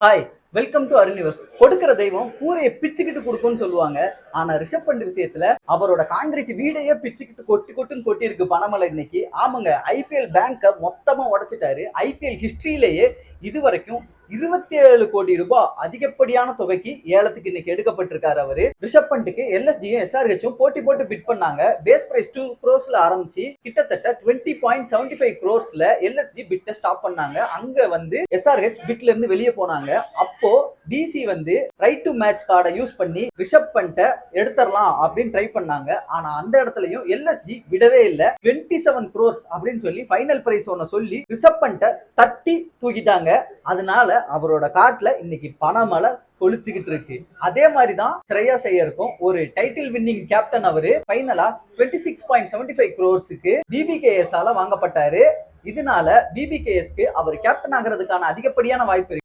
Hi, welcome to அருணிவர்ஸ். கொடுக்கிற தெய்வம் கூரையை பிச்சுக்கிட்டு கொடுக்கும்னு சொல்லுவாங்க. ஆனா ரிஷப் பண்ட் விஷயத்துல அவரோட காங்கிரீட் வீடையே பிச்சுக்கிட்டு கொட்டி கொட்டுன்னு கொட்டி இருக்கு பணமழை இன்னைக்கு. ஆமாங்க, ஐபிஎல் பேங்க மொத்தமா உடைச்சிட்டாரு. ஐபிஎல் ஹிஸ்டரியிலேயே இதுவரைக்கும் 27 கோடி ரூபாய் அதிகப்படியான தொகைக்கு ஏலத்துக்கு இன்னைக்கு எடுக்கப்பட்டிருக்காரு அவரு. ரிஷப் பண்ட்டுக்கு எல்எஸ்ஜியும் எஸ்ஆர்ஹெச்சும் போட்டி போட்டு பிட் பண்ணாங்க. பேஸ் பிரைஸ் 2 crores ஆரம்பிச்சு கிட்டத்தட்ட 20.75 crores எல்எஸ்ஜி பிட்டை ஸ்டாப் பண்ணாங்க. அங்க வந்து எஸ்ஆர்ஹெச் பிட்ல இருந்து வெளியே போனாங்க. அப்போ டிசி வந்து ரைட் டு மேட்ச் கார்டை யூஸ் பண்ணி ரிஷப் பண்ட்டை எடுத்துடலாம் அப்படின்னு ட்ரை பண்ணாங்க. ஆனா அந்த இடத்துலயும் எல்எஸ்ஜி விடவே இல்லை. 27 crores அப்படின்னு சொல்லி ஃபைனல் பிரைஸ் ஒன்னு சொல்லி ரிஷப் பண்ட்டை தட்டி தூக்கிட்டாங்க. அதனால அவரோட காட்டுல இன்னைக்கு பணமழை கொளிச்சுக்கிட்டு இருக்கு. அதே மாதிரிதான் ஸ்ரேயாஸ் ஐயருக்கும் ஒரு டைட்டில் வின்னிங் கேப்டன் அவரு ஃபைனலா 26.75 crores பிபிகேஎஸ் ஆல வாங்கப்பட்டாரு. இதனால பிபிகேஎஸ்க்கு அவர் கேப்டன் ஆகிறதுக்கான அதிகப்படியான வாய்ப்பு இருக்கு.